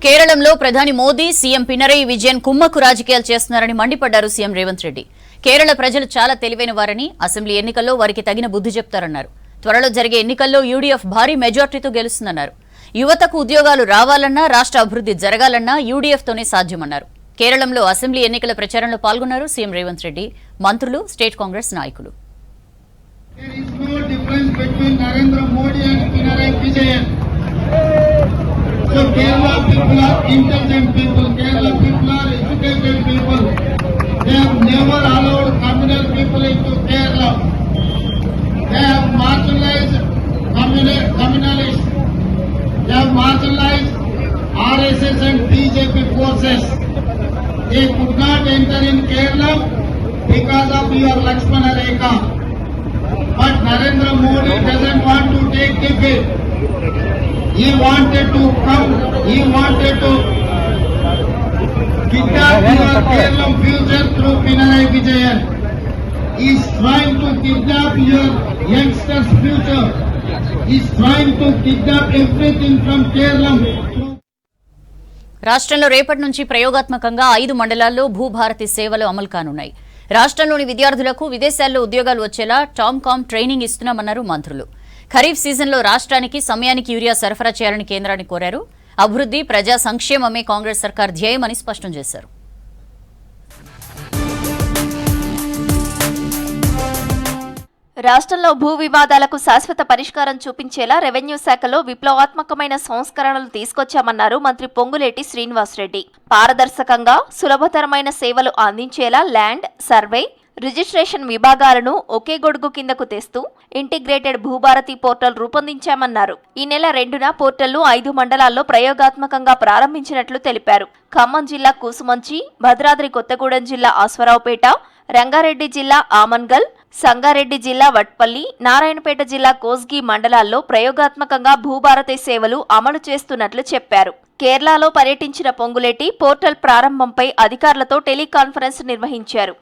కేరళంలో ప్రధాని మోదీ సీఎం పినరయి విజయన్ కుమ్మక్కు రాజకీయాలు చేస్తున్నారని మండిపడ్డారు సీఎం రేవంత్ రెడ్డి. కేరళ ప్రజలు చాలా తెలివైన వారని, అసెంబ్లీ ఎన్నికల్లో వారికి తగిన బుద్ధి చెప్తారన్నారు. త్వరలో జరిగే ఎన్నికల్లో యూడీఎఫ్ భారీ మెజార్టీతో గెలుస్తుందన్నారు. యువతకు ఉద్యోగాలు రావాలన్నా, రాష్ట్ర అభివృద్ధి జరగాలన్నా యూడీఎఫ్తోనే సాధ్యమన్నారు. కేరళంలో అసెంబ్లీ ఎన్నికల ప్రచారంలో పాల్గొన్నారు సీఎం రేవంత్ రెడ్డి, మంత్రులు, స్టేట్ కాంగ్రెస్ నాయకులు. So Kerala people are intelligent people, Kerala people are educated people. They have never allowed communal people into Kerala. They have marginalized communalists. They have marginalized RSS and BJP forces. They could not enter in Kerala because of your Lakshmana Rekha. But Narendra Modi doesn't want to take the bait. He wanted to come, he wanted to kidnap your Kerala future through Pinarayi Vijayan. He is trying to kidnap your youngsters' future. He is trying to kidnap everything from Kerala. రాష్ట్రంలో రేపటి నుంచి ప్రయోగాత్మకంగా 5 మండలాల్లో భూభారతి సేవలు అమలు కానున్నాయి. రాష్ట్రంలోని విద్యార్థులకు విదేశాల్లో ఉద్యోగాలు వచ్చేలా టామ్కామ్ ట్రైనింగ్ ఇస్తున్నామన్నారు మంత్రులు. ఖరీఫ్ సీజన్లో రాష్ట్రానికి సమయానికి యూరియా సరఫరా చేయాలని కేంద్రాన్ని కోరారు. అభివృద్ధి, ప్రజా సంక్షేమమే కాంగ్రెస్ సర్కార్ ధ్యేయమని స్పష్టం చేశారు. రాష్ట్రంలో భూ వివాదాలకు శాశ్వత పరిష్కారం చూపించేలా రెవెన్యూ శాఖలో విప్లవాత్మకమైన సంస్కరణలు తీసుకొచ్చామన్నారు మంత్రి పొంగులేటి శ్రీనివాసరెడ్డి. పారదర్శకంగా, సులభతరమైన సేవలు అందించేలా ల్యాండ్, సర్వే, రిజిస్ట్రేషన్ విభాగాలను ఒకే గొడుగు కిందకు తెస్తూ ఇంటిగ్రేటెడ్ భూభారతి పోర్టల్ రూపొందించామన్నారు. ఈ నెల 2న పోర్టల్ను 5 మండలాల్లో ప్రయోగాత్మకంగా ప్రారంభించినట్లు తెలిపారు. ఖమ్మం జిల్లా కూసుమంచి, భద్రాద్రి కొత్తగూడెం జిల్లా ఆశ్వరావుపేట, రంగారెడ్డి జిల్లా ఆమన్గల్, సంగారెడ్డి జిల్లా వట్పల్లి, నారాయణపేట జిల్లా కోస్గి మండలాల్లో ప్రయోగాత్మకంగా భూభారతి సేవలు అమలు చేస్తున్నట్లు చెప్పారు. కేరళలో పర్యటించిన పొంగులేటి పోర్టల్ ప్రారంభంపై అధికారులతో టెలికాన్ఫరెన్స్ నిర్వహించారు.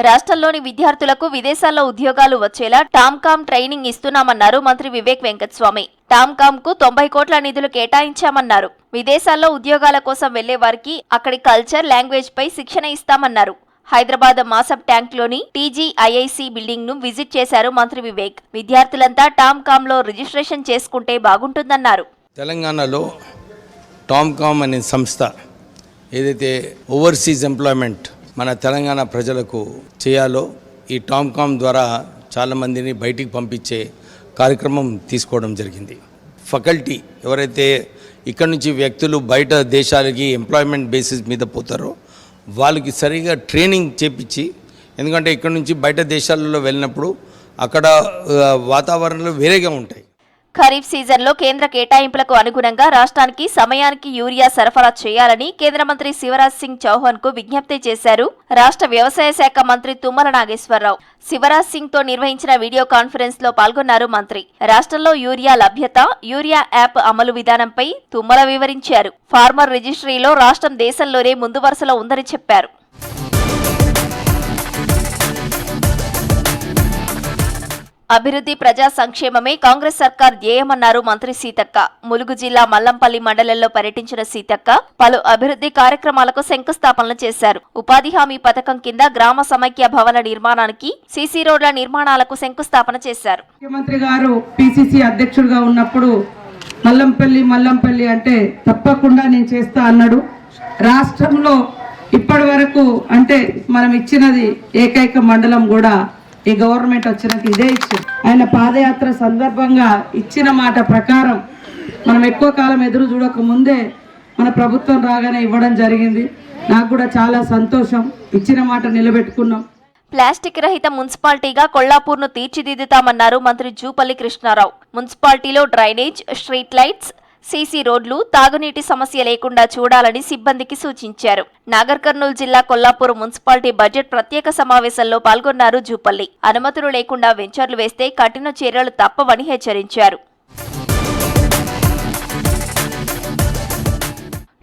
రాష్ట్రంలోని విద్యార్థులకు విదేశాల్లో ఉద్యోగాలు వచ్చేలా టామ్కామ్ ట్రైనింగ్ ఇస్తున్నామన్నారు మంత్రి వివేక్ వెంకటస్వామి. టామ్కామ్ కు 90 కోట్ల నిధులు కేటాయించామన్నారు. విదేశాల్లో ఉద్యోగాల కోసం వెళ్లే వారికి అక్కడి కల్చర్, లాంగ్వేజ్ పై శిక్షణ ఇస్తామన్నారు. హైదరాబాద్ మాసబ్ ట్యాంక్ లోని టీజీఐఐసి బిల్డింగ్ ను విజిట్ చేశారు మంత్రి వివేక్. విద్యార్థులంతా టామ్కామ్ లో రిజిస్ట్రేషన్ చేసుకుంటే బాగుంటుందన్నారు. తెలంగాణలో టామ్కామ్ అనే సంస్థ ఏదైతే ఓవర్సీస్ ఎంప్లాయ్మెంట్ మన తెలంగాణ ప్రజలకు చేయాలో ఈ టామ్కామ్ ద్వారా చాలామందిని బయటికి పంపించే కార్యక్రమం తీసుకోవడం జరిగింది. ఫకల్టీ ఎవరైతే ఇక్కడ నుంచి వ్యక్తులు బయట దేశాలకి ఎంప్లాయ్మెంట్ బేసిస్ మీద పోతారో వాళ్ళకి సరిగా ట్రైనింగ్ చేపించి, ఎందుకంటే ఇక్కడ నుంచి బయట దేశాలలో వెళ్ళినప్పుడు అక్కడ వాతావరణాలు వేరేగా ఉంటాయి. ఖరీఫ్ సీజన్లో కేంద్ర కేటాయింపులకు అనుగుణంగా రాష్ట్రానికి సమయానికి యూరియా సరఫరా చేయాలని కేంద్ర మంత్రి శివరాజ్ సింగ్ చౌహాన్ కు విజ్ఞప్తి చేశారు రాష్ట్ర వ్యవసాయ శాఖ మంత్రి తుమ్మల నాగేశ్వరరావు. శివరాజ్ సింగ్ తో నిర్వహించిన వీడియో కాన్ఫరెన్స్ లో పాల్గొన్నారు మంత్రి. రాష్ట్రంలో యూరియా లభ్యత, యూరియా యాప్ అమలు విధానంపై తుమ్మల వివరించారు. ఫార్మర్ రిజిస్ట్రీలో రాష్ట్రం దేశంలోనే ముందు వరుసలో ఉందని చెప్పారు. అభివృద్ధి, ప్రజా సంక్షేమమే కాంగ్రెస్ సర్కార్ ధ్యేయమన్నారు మంత్రి సీతక్క. ములుగు జిల్లా మల్లంపల్లి మండలంలో పర్యటించిన సీతక్క పలు అభివృద్ధి కార్యక్రమాలకు శంకుస్థాపనలు చేశారు. ఉపాధి హామీ పథకం కింద గ్రామ సమైక్య భవన నిర్మాణానికి, సీసీ రోడ్ల నిర్మాణాలకు శంకుస్థాపన చేశారు. ముఖ్యమంత్రి గారు పిసిసి అధ్యక్షుడిగా ఉన్నప్పుడు మల్లంపల్లి అంటే తప్పకుండా నేను చేస్తా అన్నాడు. రాష్ట్రంలో ఇప్పటి వరకు అంటే మనం ఇచ్చినది ఏకైక మండలం కూడా ఈ గవర్నమెంట్ వచ్చినాక ఇదే ఇచ్చింది. ఆయన పాదయాత్ర సందర్భంగా ఇచ్చిన మాట ప్రకారం మనం ఎక్కువ కాలం ఎదురు చూడక ముందే మన ప్రభుత్వం రాగానే ఇవ్వడం జరిగింది. నాకు కూడా చాలా సంతోషం. ఇచ్చిన మాట నిలబెట్టుకున్నాం. ప్లాస్టిక్ రహిత మున్సిపాలిటీగా కొల్లాపూర్ను తీర్చిదిద్దుతామన్నారు మంత్రి జూపల్లి కృష్ణారావు. మున్సిపాలిటీలో డ్రైనేజ్, స్ట్రీట్ లైట్స్, సీసీ రోడ్లు, తాగునీటి సమస్య లేకుండా చూడాలని సిబ్బందికి సూచించారు. నాగర్ కర్నూలు జిల్లా కొల్లాపూర్ మున్సిపాలిటీ బడ్జెట్ ప్రత్యేక సమావేశంలో పాల్గొన్నారు జూపల్లి. అనుమతులు లేకుండా వెంచర్లు వేస్తే కఠిన చర్యలు తప్పవని హెచ్చరించారు.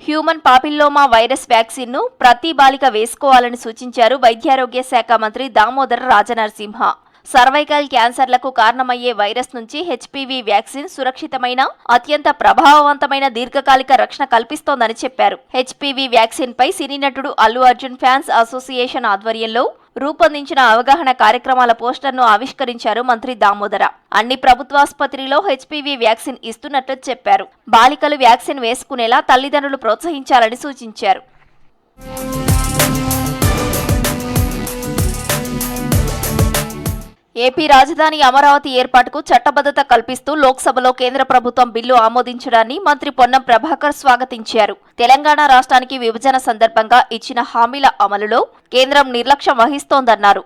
హ్యూమన్ పాపిల్లోమా వైరస్ వ్యాక్సిన్ ను ప్రతి బాలిక వేసుకోవాలని సూచించారు వైద్యారోగ్య శాఖ మంత్రి దామోదర రాజనరసింహ. సర్వైకల్ క్యాన్సర్లకు కారణమయ్యే వైరస్ నుంచి హెచ్పివి వ్యాక్సిన్ సురక్షితమైన, అత్యంత ప్రభావవంతమైన దీర్ఘకాలిక రక్షణ కల్పిస్తోందని చెప్పారు. హెచ్పివి వ్యాక్సిన్ పై సినీ నటుడు అల్లు అర్జున్ ఫ్యాన్స్ అసోసియేషన్ ఆధ్వర్యంలో రూపొందించిన అవగాహన కార్యక్రమాల పోస్టర్ను ఆవిష్కరించారు మంత్రి దామోదర. అన్ని ప్రభుత్వాసుపత్రిలో హెచ్పివి వ్యాక్సిన్ ఇస్తున్నట్లు చెప్పారు. బాలికలు వ్యాక్సిన్ వేసుకునేలా తల్లిదండ్రులు ప్రోత్సహించాలని సూచించారు. ఏపీ రాజధాని అమరావతి ఏర్పాటుకు చట్టబద్ధత కల్పిస్తూ లోక్సభలో కేంద్ర ప్రభుత్వం బిల్లు ఆమోదించడాన్ని మంత్రి పొన్నం ప్రభాకర్ స్వాగతించారు. తెలంగాణ రాష్ట్రానికి విభజన సందర్భంగా ఇచ్చిన హామీల అమలులో కేంద్రం నిర్లక్ష్యం వహిస్తోందన్నారు.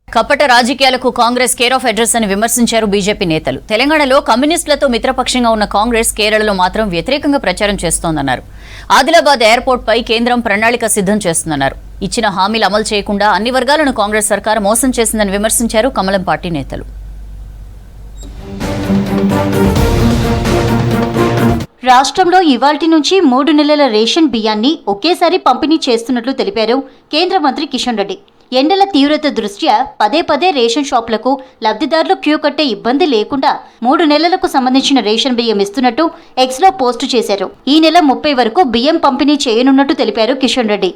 కపట రాజకీయాలకు కాంగ్రెస్ కేర్ ఆఫ్ అడ్రస్ అని విమర్శించారు బీజేపీ నేతలు. తెలంగాణలో కమ్యూనిస్టులతో మిత్రపక్షంగా ఉన్న కాంగ్రెస్ కేరళలో మాత్రం వ్యతిరేకంగా ప్రచారం చేస్తోందన్నారు. ఆదిలాబాద్ ఎయిర్పోర్ట్ పై కేంద్రం ప్రణాళిక సిద్ధం చేస్తుందన్నారు. ఇచ్చిన హామీలు అమలు చేయకుండా అన్ని వర్గాలను కాంగ్రెస్ సర్కార్ మోసం చేసిందని విమర్శించారు కమలం పార్టీ నేతలు. రాష్ట్రంలో ఇవాల్టి నుంచి 3 నెలల రేషన్ బియ్యాన్ని ఒకేసారి పంపిణీ చేస్తున్నట్లు తెలిపారు కేంద్ర మంత్రి కిషన్ రెడ్డి. ఎండల తీవ్రత దృష్ట్యా పదే రేషన్ షాపులకు లబ్ధిదారులు క్యూ కట్టే ఇబ్బంది లేకుండా 3 నెలలకు సంబంధించిన రేషన్ బియ్యం ఇస్తున్నట్టు ఎక్స్లో పోస్టు చేశారు. ఈ నెల 30 వరకు బియ్యం పంపిణీ చేయనున్నట్టు తెలిపారు కిషన్ రెడ్డి.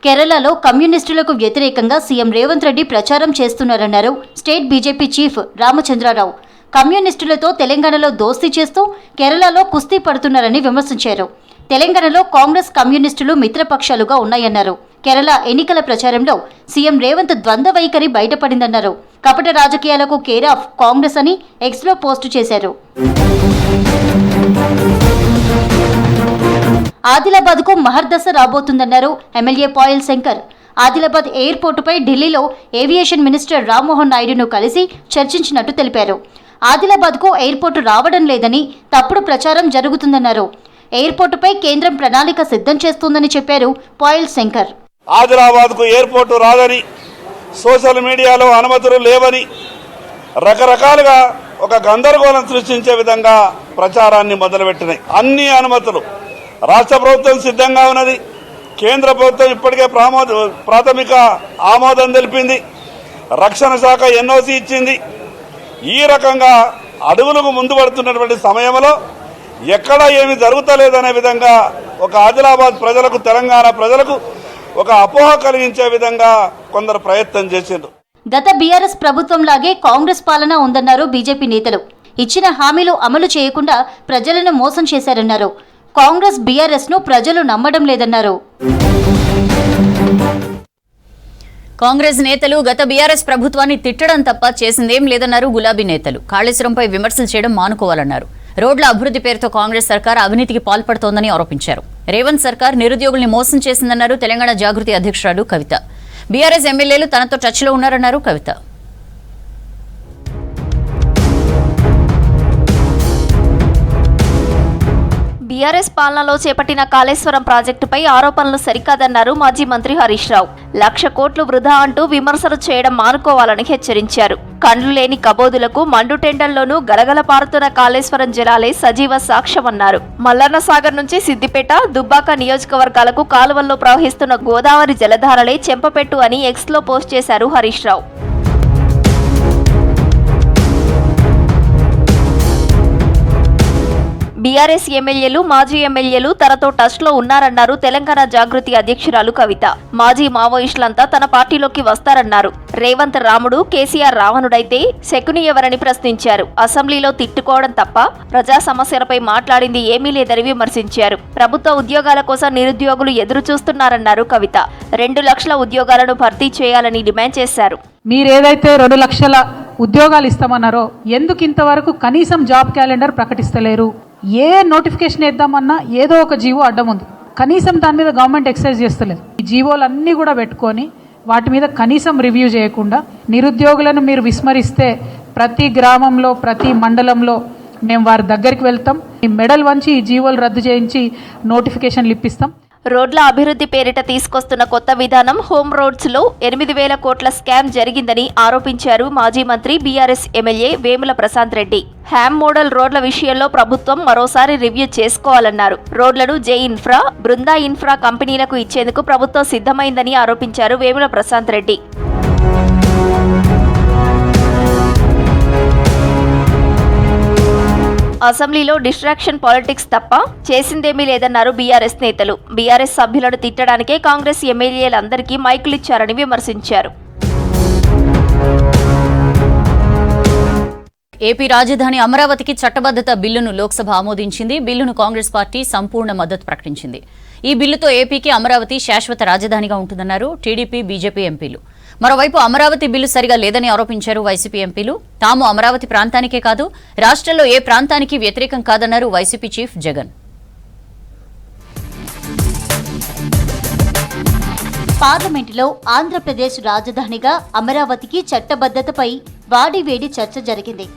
కేరళలో కమ్యూనిస్టులకు వ్యతిరేకంగా సీఎం రేవంత్ రెడ్డి ప్రచారం చేస్తున్నారన్నారు స్టేట్ బీజేపీ చీఫ్ రామచంద్రరావు. కమ్యూనిస్టులతో తెలంగాణలో దోస్తీ చేస్తూ కేరళలో కుస్తీ పడుతున్నారని విమర్శించారు. తెలంగాణలో కాంగ్రెస్ కమ్యూనిస్టులు మిత్రపక్షాలుగా ఉన్నాయన్నారు. కేరళ ఎన్నికల ప్రచారంలో సీఎం రేవంత్ ద్వంద్వ వైఖరి బయటపడిందన్నారు. కపట రాజకీయాలకు కేర్ ఆఫ్ కాంగ్రెస్ అని ఎక్స్లో పోస్టు చేశారు. ఆదిలాబాద్కు మహర్దశ రాబోతుందన్నారు ఎమ్మెల్యే పాయల్ శంకర్. ఆదిలాబాద్ ఎయిర్పోర్టుపై ఢిల్లీలో ఏవియేషన్ మినిస్టర్ రామ్మోహన్ నాయుడును కలిసి చర్చించినట్టు తెలిపారు. ఆదిలాబాద్కు ఎయిర్పోర్టు రావడం లేదని తప్పుడు ప్రచారం జరుగుతుందన్నారు. ఎయిర్పోర్టుపై కేంద్రం ప్రణాళిక సిద్ధం చేస్తుందని చెప్పారు పాయల్ శంకర్. ఆదిలాబాద్కు ఎయిర్పోర్టు రాదని, సోషల్ మీడియాలో అనుమతులు లేవని రకరకాలుగా ఒక గందరగోళం సృష్టించే విధంగా ప్రచారాన్ని మొదలుపెట్టినాయి. అన్ని అనుమతులు రాష్ట్ర ప్రభుత్వం సిద్ధంగా ఉన్నది. కేంద్ర ప్రభుత్వం ఇప్పటికే ప్రాథమిక ఆమోదం తెలిపింది. రక్షణ శాఖ ఎన్ఓసి ఇచ్చింది. ఈ రకంగా అడుగులకు ముందు పడుతున్నటువంటి సమయంలో ఎక్కడా ఏమి జరుగుతలేదనే విధంగా ఒక ఆదిలాబాద్ ప్రజలకు, తెలంగాణ ప్రజలకు ఒక అపోహ కలిగించే విధంగా కొందరు ప్రయత్నం చేసిండ్రు. గత బీఆర్ఎస్ ప్రభుత్వంలాగే కాంగ్రెస్ పాలన ఉందన్నారు బీజేపీ నేతలు. ఇచ్చిన హామీలు అమలు చేయకుండా ప్రజలను మోసం చేశారన్నారు. కాంగ్రెస్ బీఆర్ఎస్ ను ప్రజలు నమ్మడం లేదన్నారు. కాంగ్రెస్ నేతలు గత బీఆర్ఎస్ ప్రభుత్వాన్ని తిట్టడం తప్ప చేసిందేం లేదన్నారు గులాబీ నేతలు. కాళేశ్వరంపై విమర్శలు చేయడం మానుకోవాలన్నారు. రోడ్ల అభివృద్ధి పేరుతో కాంగ్రెస్ సర్కార్ అవినీతికి పాల్పడుతోందని ఆరోపించారు. రేవంత్ సర్కార్ నిరుద్యోగుల్ని మోసం చేసిందన్నారు తెలంగాణ జాగృతి అధ్యక్షురాలు కవిత. బీఆర్ఎస్ ఎమ్మెల్యేలు తనతో టచ్లో ఉన్నారన్నారు కవిత. బీఆర్ఎస్ పాలనలో చేపట్టిన కాళేశ్వరం ప్రాజెక్టుపై ఆరోపణలు సరికాదన్నారు మాజీ మంత్రి హరీష్ రావు. 1,00,000 కోట్లు వృధా అంటూ విమర్శలు చేయడం మానుకోవాలని హెచ్చరించారు. కండ్లు లేని కబోదులకు మండుటెండల్లోనూ గలగల పారుతున్న కాళేశ్వరం జలాలే సజీవ సాక్ష్యమన్నారు. మల్లన్న సాగర్ నుంచి సిద్దిపేట, దుబ్బాక నియోజకవర్గాలకు కాలువల్లో ప్రవహిస్తున్న గోదావరి జలధారలే చెంపపెట్టు అని ఎక్స్లో పోస్ట్ చేశారు హరీష్ రావు. బీఆర్ఎస్ ఎమ్మెల్యేలు, మాజీ ఎమ్మెల్యేలు తనతో టచ్లో ఉన్నారన్నారు తెలంగాణ జాగృతి అధ్యక్షురాలు కవిత. మాజీ మావోయిస్టులంతా తన పార్టీలోకి వస్తారన్నారు. రేవంత్ రాముడు, కేసీఆర్ రావణుడైతే శకుని ఎవరని ప్రశ్నించారు. అసెంబ్లీలో తిట్టుకోవడం తప్ప ప్రజా సమస్యలపై మాట్లాడింది ఏమీ లేదని విమర్శించారు. ప్రభుత్వ ఉద్యోగాల కోసం నిరుద్యోగులు ఎదురు చూస్తున్నారన్నారు కవిత. 2 లక్షల ఉద్యోగాలను భర్తీ చేయాలని డిమాండ్ చేశారు. మీరేదైతే 2 లక్షల ఉద్యోగాలు ఇస్తామన్నారో ఎందుకు ఇంతవరకు కనీసం జాబ్ క్యాలెండర్ ప్రకటిస్తలేరు? ఏ నోటిఫికేషన్ ఇద్దామన్నా ఏదో ఒక జీవో అడ్డం ఉంది. కనీసం దాని మీద గవర్నమెంట్ ఎక్సైజ్ చేస్తలేదు. ఈ జీవోలన్నీ కూడా పెట్టుకొని వాటి మీద కనీసం రివ్యూ చేయకుండా నిరుద్యోగులను మీరు విస్మరిస్తే ప్రతి గ్రామంలో, ప్రతి మండలంలో మేము వారి దగ్గరికి వెళ్తాం. ఈ మెడల్ వంచి ఈ జీవోలు రద్దు చేయించి నోటిఫికేషన్లు ఇప్పిస్తాం. రోడ్ల అభివృద్ధి పేరిట తీసుకొస్తున్న కొత్త విధానం హోమ్ రోడ్స్ లో 8,000 కోట్ల స్కామ్ జరిగిందని ఆరోపించారు మాజీ మంత్రి BRS MLA Vemula Prashanth Reddy. HAM model రోడ్ల విషయంలో ప్రభుత్వం మరోసారి రివ్యూ చేసుకోవాలన్నారు. రోడ్లను జే ఇన్ఫ్రా, బృందా ఇన్ఫ్రా కంపెనీలకు ఇచ్చేందుకు ప్రభుత్వం సిద్ధమైందని ఆరోపించారు వేముల ప్రశాంత్ రెడ్డి. అసెంబ్లీలో డిస్ట్రాక్షన్ పాలిటిక్స్ తప్ప చేసిందేమీ లేదన్నారు బీఆర్ఎస్ నేతలు. బీఆర్ఎస్ సభ్యులను తిట్టడానికే కాంగ్రెస్ ఎమ్మెల్యేలందరికీ మైకులు ఇచ్చారని విమర్శించారు. ఏపీ రాజధాని అమరావతికి చట్టబద్ధత బిల్లును లోక్సభ ఆమోదించింది. బిల్లును కాంగ్రెస్ పార్టీ సంపూర్ణ మద్దతు ప్రకటించింది. ఈ బిల్లుతో ఏపీకి అమరావతి శాశ్వత రాజధానిగా ఉంటుందన్నారు టీడీపీ, బీజేపీ ఎంపీలు. మరోవైపు అమరావతి బిల్లు సరిగా లేదని ఆరోపించారు వైసీపీ ఎంపీలు. తాము అమరావతి ప్రాంతానికే కాదు, రాష్ట్రంలో ఏ ప్రాంతానికి వ్యతిరేకం కాదన్నారు వైసీపీ చీఫ్ జగన్. పార్లమెంటులో ఆంధ్రప్రదేశ్ రాజధానిగా అమరావతికి చట్టబద్ధతపై వాడివేడి చర్చ జరిగింది.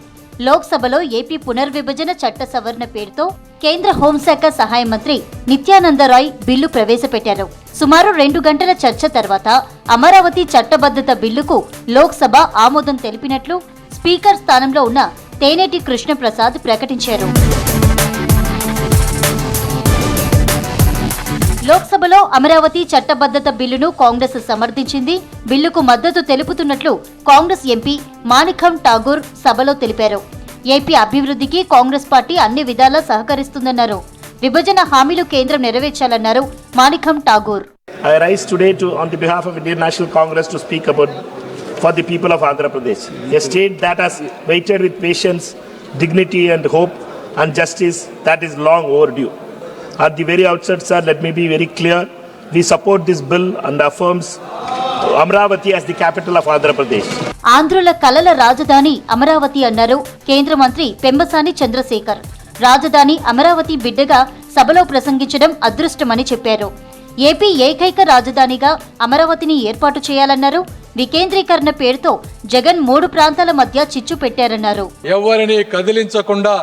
లోక్సభలో ఏపీ పునర్విభజన చట్ట సవరణ పేరుతో కేంద్ర హోంశాఖ సహాయ మంత్రి నిత్యానందరాయ్ బిల్లు ప్రవేశపెట్టారు. సుమారు 2 గంటల చర్చ తర్వాత అమరావతి చట్టబద్ధత బిల్లుకు లోక్సభ ఆమోదం తెలిపినట్లు స్పీకర్ స్థానంలో ఉన్న తేనేటి కృష్ణప్రసాద్ ప్రకటించారు. లోక్సభలో అమరావతి చట్టబద్ధత బిల్లును కాంగ్రెస్ సమర్థించింది. బిల్లుకు మద్దతు తెలుపుతున్నట్లు కాంగ్రెస్ ఎంపీ మాణికం ఠాగూర్ సభలో తెలిపారు. ఏపీ అభివృద్ధికి కాంగ్రెస్ పార్టీ అన్ని విధాలా సహకరిస్తుందన్నారు. విభజన హామీలు కేంద్రం నెరవేర్చాలన్నారు Manikam Tagore. I rise today on the behalf of Indian National Congress to speak about for the people of Andhra Pradesh, a state that has waited with patience, dignity and hope and justice that is long overdue. At the very outset, sir, let me be very clear. We support this bill and affirms Amravati as the capital of Andhra Pradesh. ఆంధ్రుల కలల రాజధాని అమరావతి అన్నారు కేంద్ర మంత్రి పెంబసాని చంద్రశేఖర్. రాజధాని అమరావతి బిడ్డగా సభలో ప్రసంగించడం అదృష్టమని చెప్పారు. ఏపీ ఏకైక రాజధానిగా అమరావతిని ఏర్పాటు చేయాలన్నారు. వికేంద్రీకరణ పేరుతో జగన్ 3 ప్రాంతాల మధ్య చిచ్చు పెట్టారన్నారు. ఎవరిని కదిలించకుండా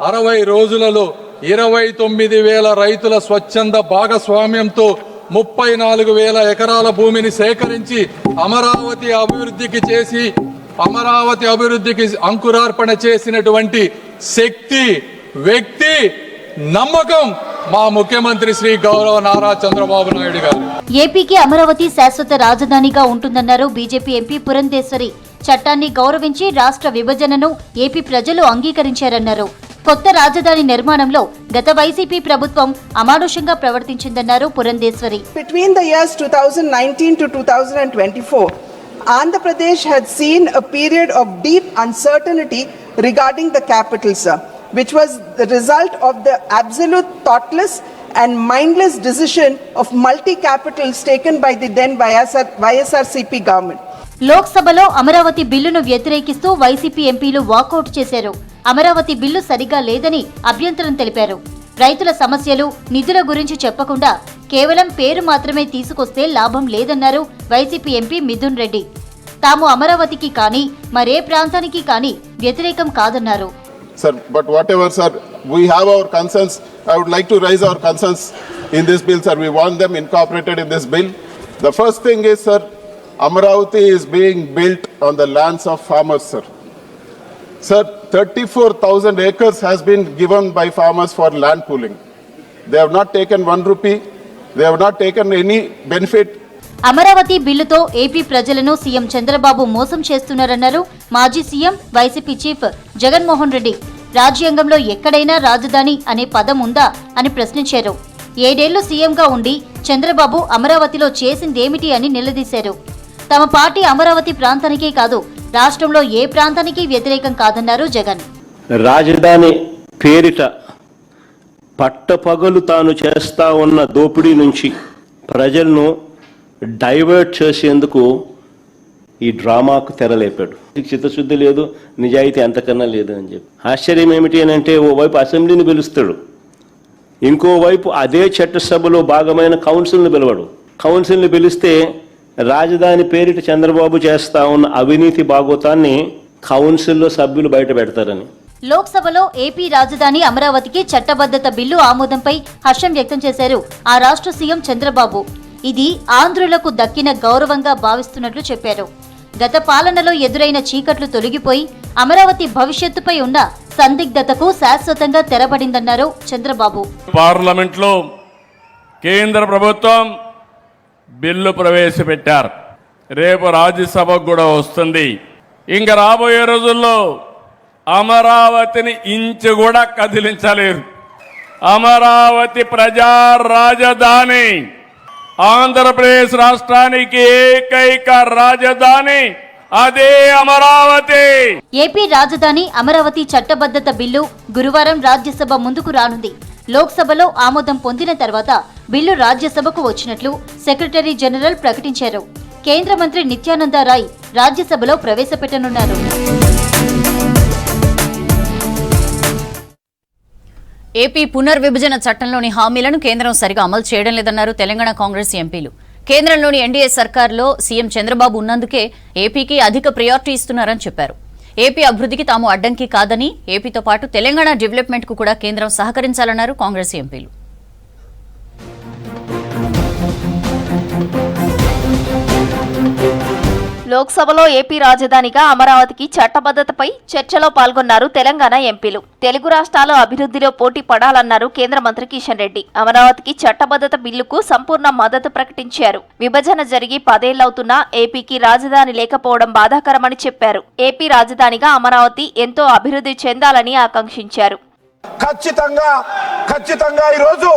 60 రోజులలో 29,000 రైతుల స్వచ్ఛంద భాగస్వామ్యంతో 34,000 ఎకరాల భూమిని సేకరించి అమరావతి అభివృద్ధికి అంకురార్పణ చేసినటువంటి శక్తి, వ్యక్తి, నమ్మకం మా ముఖ్యమంత్రి శ్రీ గౌరవ నారా చంద్రబాబు నాయుడు గారు. ఏపీకి అమరావతి శాశ్వత రాజధానిగా ఉంటుందన్నారు బీజేపీ ఎంపీ పురంధేశ్వరి. చట్టాన్ని గౌరవించి రాష్ట్ర విభజనను ఏపీ ప్రజలు అంగీకరించారన్నారు. కొత్త రాజధాని నిర్మాణంలో గత వైసీపీ ప్రభుత్వం అమానుషంగా ప్రవర్తించిందన్నారు Purandeswari. Between the years 2019 to 2024, Andhra Pradesh had seen a period of deep uncertainty regarding the capital, sir, which was the result of the absolute thoughtless and mindless decision of multi-capitals taken by the then YSRCP government. లోక్సభలో అమరావతి బిల్లును వ్యతిరేకిస్తూ YCP ఎంపీలు walkout చేశారు. Amaravati bill సరిగా లేదని అభ్యంతరం తెలిపారు. రైతుల సమస్యలు, నిధుల గురించి చెప్పకుండా కేవలం పేరు మాత్రమే తీసుకొస్తే లాభం లేదన్నారు వైసీపీ ఎంపీ మిథున్ రెడ్డి. తాము అమరావతికి కానీ మరే ప్రాంతానికి కానీ వ్యతిరేకం కాదన్నారు. Sir, but whatever, sir, we have our concerns. I would like to raise our concerns in this bill, sir. We want them incorporated in this bill. The first thing is, sir, Amaravati is being built on the lands of farmers, sir. Sir, 34,000 acres has been given by farmers for land pooling. They have not taken 1 rupee. They have not taken any benefit. Amaravati బిల్లుతో AP ప్రజలను CM Chandrababu మోసం చేస్తున్నారన్నారు మాజీ CM YCP chief Jaganmohan Reddy. రాజ్యాంగంలో ఎక్కడైనా రాజధాని అనే పదం ఉందా అని ప్రశ్నించారు. 7 ఏళ్లు సీఎంగా ఉండి చంద్రబాబు అమరావతిలో చేసిందేమిటి అని నిలదీశారు. తమ పార్టీ అమరావతి ప్రాంతానికే కాదు, రాష్ట్రంలో ఏ ప్రాంతానికి వ్యతిరేకం కాదన్నారు జగన్. రాజధాని పేరిట పట్టపగలు తాను చేస్తా ఉన్న దోపిడీ నుంచి ప్రజలను డైవర్ట్ చేసేందుకు ఈ డ్రామాకు తెరలేపాడు. చిత్తశుద్ధి లేదు, నిజాయితీ అంతకన్నా లేదు అని చెప్పి. ఆశ్చర్యం ఏమిటి అని అంటే, ఓవైపు అసెంబ్లీని పిలుస్తాడు, ఇంకోవైపు అదే చట్టసభలో భాగమైన కౌన్సిల్ని పిలవడు. కౌన్సిల్ని పిలిస్తే రాజధాని పేరిట చంద్రబాబు చేస్తా ఉన్న అవినీతి భాగోతాన్ని కౌన్సిల్లో సభ్యులు బయట పెడతారని. లోక్సభలో ఏపీ రాజధాని అమరావతికి చట్టబద్ధత బిల్లు ఆమోదంపై హర్షం వ్యక్తం చేశారు ఆ రాష్ట్ర సీఎం చంద్రబాబు. ఇది ఆంధ్రులకు దక్కిన గౌరవంగా భావిస్తున్నట్లు చెప్పారు. గత పాలనలో ఎదురైన చీకట్లు తొలగిపోయి అమరావతి భవిష్యత్తుపై ఉన్న సందిగ్ధతకు శాశ్వతంగా తెరబడిందన్నారు చంద్రబాబు. పార్లమెంట్లో కేంద్ర ప్రభుత్వం బిల్లు ప్రవేశపెట్టారు. రేపు రాజ్యసభకు కూడా వస్తుంది. ఇంకా రాబోయే రోజుల్లో అమరావతిని ఇంచు కూడా కదిలించలేరు. అమరావతి ప్రజా రాజధాని, ఆంధ్రప్రదేశ్ రాష్ట్రానికి ఏకైక రాజధాని అదే అమరావతి. ఏపీ రాజధాని అమరావతి చట్టబద్ధత బిల్లు గురువారం రాజ్యసభ ముందుకు రానుంది. లోక్సభలో ఆమోదం పొందిన తర్వాత బిల్లు రాజ్యసభకు వచ్చినట్లు సెక్రటరీ జనరల్ ప్రకటించారు. కేంద్ర మంత్రి నిత్యానంద రాయ్ రాజ్యసభలో ప్రవేశపెట్టనున్నారు. ఏపీ పునర్విభజన చట్టంలోని హామీలను కేంద్రం సరిగా అమలు చేయడం లేదన్నారు తెలంగాణ కాంగ్రెస్ ఎంపీలు. కేంద్రంలోని ఎన్డీఏ సర్కార్లో సీఎం చంద్రబాబు ఉన్నందుకే ఏపీకి అధిక ప్రయారిటీ ఇస్తున్నారని చెప్పారు. ఏపీ అభివృద్ధికి తాము అడ్డంకి కాదని, ఏపీతో పాటు తెలంగాణ డెవలప్మెంట్ కు కూడా కేంద్రం సహకరించాలన్నారు కాంగ్రెస్ ఎంపీలు. లోక్సభలో ఏపీ రాజధానిగా అమరావతికి చట్టబద్ధతపై చర్చలో పాల్గొన్నారు తెలంగాణ ఎంపీలు. తెలుగు రాష్ట్రాల అభివృద్ధిలో పోటీ పడాలన్నారు కేంద్ర మంత్రి కిషన్ రెడ్డి. అమరావతికి చట్టబద్ధత బిల్లుకు సంపూర్ణ మద్దతు ప్రకటించారు. విభజన జరిగి 10 ఏళ్లవుతున్నా ఏపీకి రాజధాని లేకపోవడం బాధాకరమని చెప్పారు. ఏపీ రాజధానిగా అమరావతి ఎంతో అభివృద్ధి చెందాలని ఆకాంక్షించారు. ఖచ్చితంగా ఈరోజు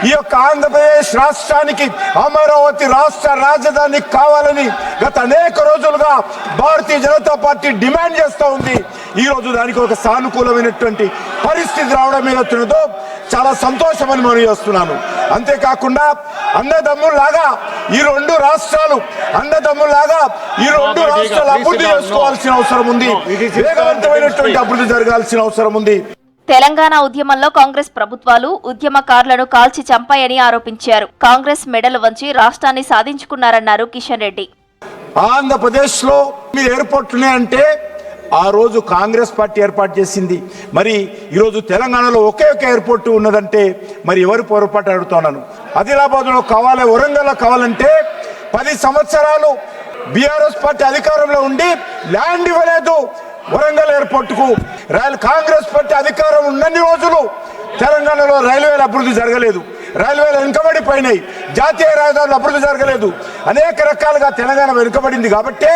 ఈ యొక్క ఆంధ్రప్రదేశ్ రాష్ట్రానికి అమరావతి రాష్ట్ర రాజధాని కావాలని గత అనేక రోజులుగా భారతీయ జనతా పార్టీ డిమాండ్ చేస్తూ ఉంది. ఈ రోజు దానికి ఒక సానుకూలమైనటువంటి పరిస్థితి రావడం ఏదవుతున్నదో చాలా సంతోషమని మనం చేస్తున్నాను. అంతేకాకుండా అన్నదమ్ముల్లాగా ఈ రెండు రాష్ట్రాలు అభివృద్ధి చేసుకోవాల్సిన అవసరం ఉంది. వేగవంతమైనటువంటి అభివృద్ధి జరగాల్సిన అవసరం ఉంది. తెలంగాణ ఉద్యమంలో కాంగ్రెస్ ప్రభుత్వాలు ఉద్యమకారులను కాల్చి చంపాయని ఆరోపించారు. కాంగ్రెస్ మెడలు వంచి రాష్ట్రాన్ని సాధించుకున్నారన్నారు కిషన్ రెడ్డి. ఆంధ్రప్రదేశ్ లో మీరు ఎయిర్పోర్ట్ ఉన్నాయంటే ఆ రోజు కాంగ్రెస్ పార్టీ ఏర్పాటు చేసింది. మరి ఈరోజు తెలంగాణలో ఒకే ఒక ఎయిర్పోర్ట్ ఉన్నదంటే మరి ఎవరు పొరపాటు అడుగుతున్నాను. ఆదిలాబాద్ లో కావాలి, వరంగల్ లో కావాలంటే 10 సంవత్సరాలు బీఆర్ఎస్ పార్టీ అధికారంలో ఉండి ల్యాండ్ ఇవ్వలేదు. వరంగల్ ఎయిర్పోర్ట్ కు కాంగ్రెస్ పార్టీ అధికారం ఉన్నన్ని రోజులు తెలంగాణలో రైల్వేల అభివృద్ధి జరగలేదు. రైల్వేలు వెనుకబడిపోయినాయి. జాతీయ రహదారులు అభివృద్ధి జరగలేదు. అనేక రకాలుగా తెలంగాణ వెనుకబడింది కాబట్టే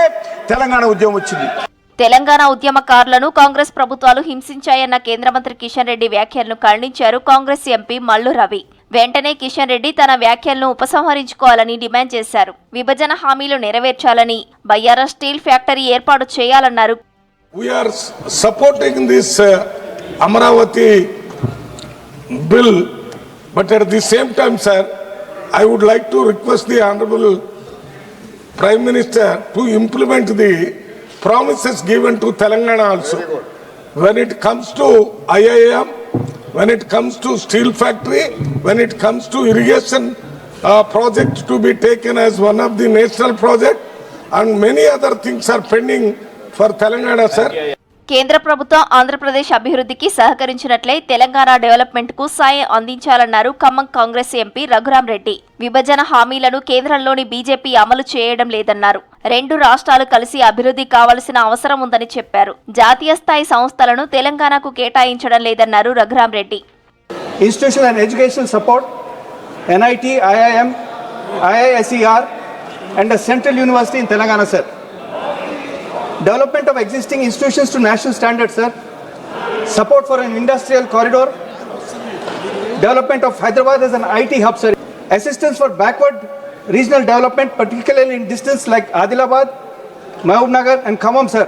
తెలంగాణ ఉద్యమం వచ్చింది. తెలంగాణ ఉద్యమకారులను కాంగ్రెస్ ప్రభుత్వాలు హింసించాయన్న కేంద్ర మంత్రి కిషన్ రెడ్డి వ్యాఖ్యలను ఖండించారు కాంగ్రెస్ ఎంపీ మల్లు రవి. వెంటనే కిషన్ రెడ్డి తన వ్యాఖ్యలను ఉపసంహరించుకోవాలని డిమాండ్ చేశారు. విభజన హామీలు నెరవేర్చాలని, బయ్యారా స్టీల్ ఫ్యాక్టరీ ఏర్పాటు చేయాలన్నారు. We are supporting this Amaravati bill, but at the same time, sir, I would like to request the Honorable Prime Minister to implement the promises given to Telangana also. When it comes to IIM, when it comes to steel factory, when it comes to irrigation project to be taken as one of the national project, and many other things are pending for Telangana, sir. కేంద్ర ప్రభుత్వం ఆంధ్రప్రదేశ్ అభివృద్ధికి సహకరించినట్లే Telangana development కు సాయం అందించాలన్నారు Khammam Congress MP Raghuram Reddy. విభజన హామీలను కేంద్రంలోని BJP అమలు చేయడం లేదన్నారు. 2 రాష్ట్రాలు కలిసి అభివృద్ధి కావాల్సిన అవసరం ఉందని చెప్పారు. జాతీయ స్థాయి సంస్థలను తెలంగాణకు కేటాయించడం లేదన్నారు Raghuram Reddy. Institutional and educational support, NIT, IIM, IISER and a central university in Telangana, sir. Development of existing institutions to national standards, sir. Support for an industrial corridor. Development of Hyderabad as an IT hub, sir. Assistance for backward regional development, particularly in districts like Adilabad, Mahabubnagar and Khammam, sir.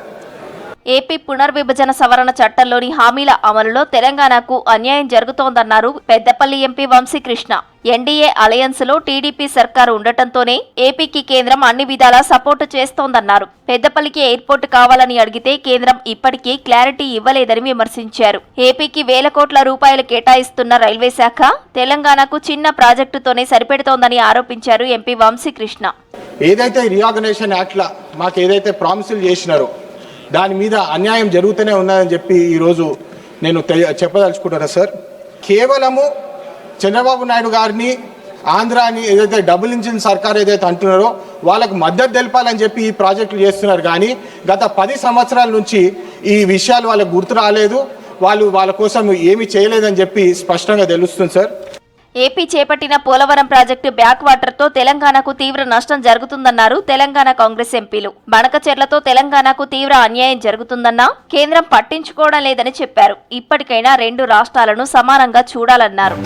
AP పునర్విభజన సవరణ చట్టంలోని హామీల అమలులో తెలంగాణకు అన్యాయం జరుగుతోందన్నారు Peddapalli MP Vamsikrishna. NDA alliance లో TDP సర్కారు ఉండటంతోనే ఏపీకి కేంద్రం అన్ని విధాలా సపోర్టు చేస్తోందన్నారు. పెద్దపల్లికి ఎయిర్పోర్ట్ కావాలని అడిగితే కేంద్రం ఇప్పటికీ క్లారిటీ ఇవ్వలేదని విమర్శించారు. ఏపీకి వేల కోట్ల రూపాయలు కేటాయిస్తున్న రైల్వే శాఖ తెలంగాణకు చిన్న ప్రాజెక్టుతోనే సరిపెడుతోందని ఆరోపించారు ఎంపీ వంశీకృష్ణ. ఏదైతే రీఆర్గనైజేషన్ యాక్ట్ లా మాకు ఏదైతే ప్రామిసులు చేసినారో దాని మీద అన్యాయం జరుగుతూనే ఉన్నదని చెప్పి ఈరోజు నేను చెప్పదలుచుకుంటున్నా సార్. కేవలము చంద్రబాబు నాయుడు గారిని ఆంధ్రాని ఏదైతే డబుల్ ఇంజిన్ సర్కార్ ఏదైతే అంటున్నారో వాళ్ళకు మద్దతు తెలపాలని చెప్పి ఈ ప్రాజెక్టులు చేస్తున్నారు. కానీ గత 10 సంవత్సరాల నుంచి ఈ విషయాలు వాళ్ళకు గుర్తు రాలేదు, వాళ్ళ కోసం ఏమీ చేయలేదని చెప్పి స్పష్టంగా తెలుస్తుంది సార్. ఏపీ చేపట్టిన పోలవరం ప్రాజెక్టు బ్యాక్ వాటర్తో తెలంగాణకు తీవ్ర నష్టం జరుగుతుందన్నారు తెలంగాణ కాంగ్రెస్ ఎంపీలు. బనకచెర్లతో తెలంగాణకు తీవ్ర అన్యాయం జరుగుతుందన్నా కేంద్రం పట్టించుకోవడం లేదని చెప్పారు. ఇప్పటికైనా 2 రాష్ట్రాలను సమానంగా చూడాలన్నారు.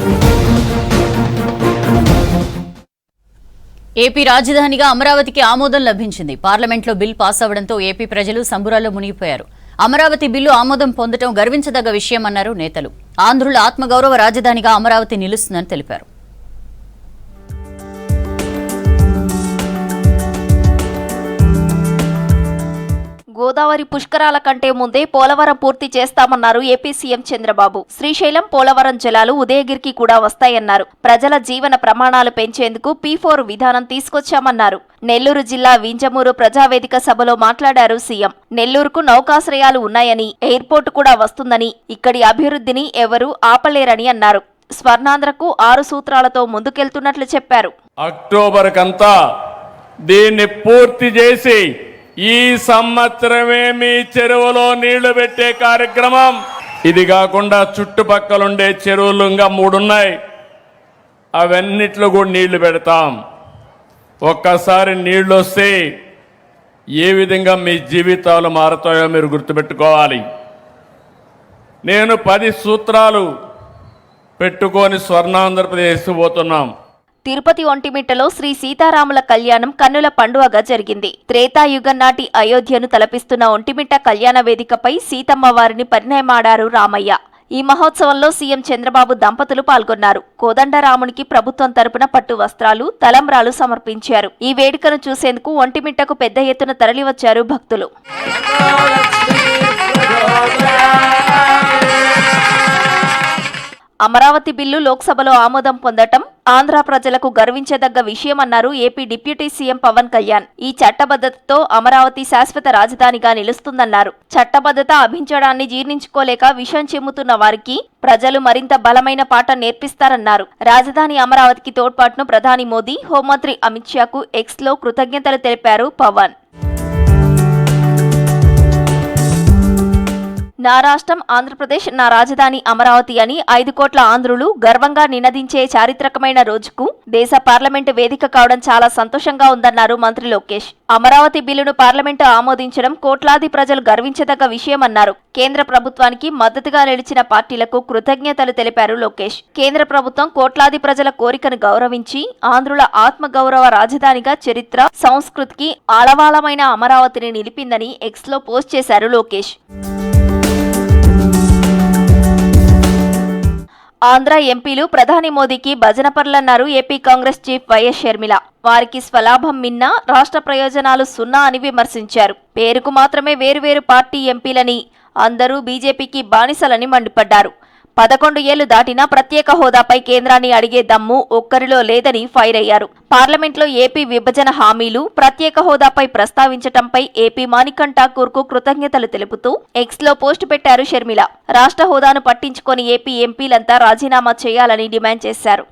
ఏపీ రాజధానిగా అమరావతికి ఆమోదం లభించింది. పార్లమెంట్లో బిల్ పాస్ అవడంతో ఏపీ ప్రజలు సంబురాల్లో మునిగిపోయారు. అమరావతి బిల్లు ఆమోదం పొందడం గర్వించదగ్గ విషయమన్నారు నేతలు. ఆంధ్రుల ఆత్మగౌరవ రాజధానిగా అమరావతి నిలుస్తుందని తెలిపారు. గోదావరి పుష్కరాల కంటే ముందే పోలవరం పూర్తి చేస్తామన్నారు ఏపీ సీఎం చంద్రబాబు. శ్రీశైలం, పోలవరం జలాలు ఉదయగిరికి కూడా వస్తాయన్నారు. ప్రజల జీవన ప్రమాణాలు పెంచేందుకు P4 విధానం తీసుకొచ్చామన్నారు. నెల్లూరు జిల్లా వింజమూరు ప్రజావేదిక సభలో మాట్లాడారు సీఎం. నెల్లూరుకు నౌకాశ్రయాలు ఉన్నాయని, ఎయిర్పోర్టు కూడా వస్తుందని, ఇక్కడి అభివృద్ధిని ఎవరూ ఆపలేరని అన్నారు. స్వర్ణాంధ్రకు 6 సూత్రాలతో ముందుకెళ్తున్నట్లు చెప్పారు. అక్టోబర్ కంతా దీన్ని పూర్తి చేసి ఈ సంవత్సరమే మీ చెరువులో నీళ్లు పెట్టే కార్యక్రమం. ఇది కాకుండా చుట్టుపక్కలుండే చెరువులు ఇంకా 3 ఉన్నాయి, అవన్నిట్లో కూడా నీళ్లు పెడతాం. ఒక్కసారి నీళ్లు వస్తే ఏ విధంగా మీ జీవితాలు మారుతాయో మీరు గుర్తుపెట్టుకోవాలి. నేను 10 సూత్రాలు పెట్టుకొని స్వర్ణాంధ్రప్రదేశ్ పోతున్నాం. తిరుపతి ఒంటిమిట్టలో శ్రీ సీతారాముల కళ్యాణం కన్నుల పండుగగా జరిగింది. త్రేతాయుగం నాటి అయోధ్యను తలపిస్తున్న ఒంటిమిట్ట కళ్యాణ వేదికపై సీతమ్మ వారిని పరిణయమాడారు రామయ్య. ఈ మహోత్సవంలో సీఎం చంద్రబాబు దంపతులు పాల్గొన్నారు. కోదండరామునికి ప్రభుత్వం తరపున పట్టు వస్త్రాలు, తలంబ్రాలు సమర్పించారు. ఈ వేడుకను చూసేందుకు ఒంటిమిట్టకు పెద్ద ఎత్తున తరలివచ్చారు భక్తులు. అమరావతి బిల్లు లోక్సభలో ఆమోదం పొందటం ఆంధ్ర ప్రజలకు గర్వించదగ్గ విషయమన్నారు AP deputy CM Pawan Kalyan. ఈ చట్టబద్ధతతో అమరావతి శాశ్వత రాజధానిగా నిలుస్తుందన్నారు. చట్టబద్ధత అభించడాన్ని జీర్ణించుకోలేక విషం చెమ్ముతున్న వారికి ప్రజలు మరింత బలమైన పాఠం నేర్పిస్తారన్నారు. రాజధాని అమరావతికి తోడ్పాటును ప్రధాని మోదీ, హోంమంత్రి అమిత్ షాకు ఎక్స్లో కృతజ్ఞతలు తెలిపారు పవన్. నా రాష్ట్రం ఆంధ్రప్రదేశ్, నా రాజధాని అమరావతి అని 5 కోట్ల ఆంధ్రులు గర్వంగా నినదించే చారిత్రకమైన రోజుకు దేశ పార్లమెంటు వేదిక కావడం చాలా సంతోషంగా ఉందన్నారు మంత్రి లోకేష్. అమరావతి బిల్లును పార్లమెంటు ఆమోదించడం కోట్లాది ప్రజలు గర్వించదగ్గ విషయమన్నారు. కేంద్ర ప్రభుత్వానికి మద్దతుగా నిలిచిన పార్టీలకు కృతజ్ఞతలు తెలిపారు లోకేష్. కేంద్ర ప్రభుత్వం కోట్లాది ప్రజల కోరికను గౌరవించి ఆంధ్రుల ఆత్మగౌరవ రాజధానిగా చరిత్ర, సంస్కృతికి ఆలవాలమైన అమరావతిని నిలిపిందని ఎక్స్లో పోస్ట్ చేశారు లోకేష్. ఆంధ్ర ఎంపీలు ప్రధాని మోదీకి భజనపరులన్నారు AP Congress chief YS Sharmila. వారికి స్వలాభం మిన్నా రాష్ట్ర ప్రయోజనాలు సున్నా అని విమర్శించారు. పేరుకు మాత్రమే వేరువేరు పార్టీ ఎంపీలని, అందరూ బీజేపీకి బానిసలని మండిపడ్డారు. 11 ఏళ్లు దాటినా ప్రత్యేక హోదాపై కేంద్రాన్ని అడిగే దమ్ము ఒక్కరిలో లేదని ఫైర్ అయ్యారు. పార్లమెంట్లో ఏపీ విభజన హామీలు, ప్రత్యేక హోదాపై ప్రస్తావించటంపై ఏపీ మాణిక్యం ఠాకూర్కు కృతజ్ఞతలు తెలుపుతూ ఎక్స్లో పోస్టు పెట్టారు షర్మిల. రాష్ట్ర హోదాను పట్టించుకొని ఏపీ ఎంపీలంతా రాజీనామా చేయాలని డిమాండ్ చేశారు.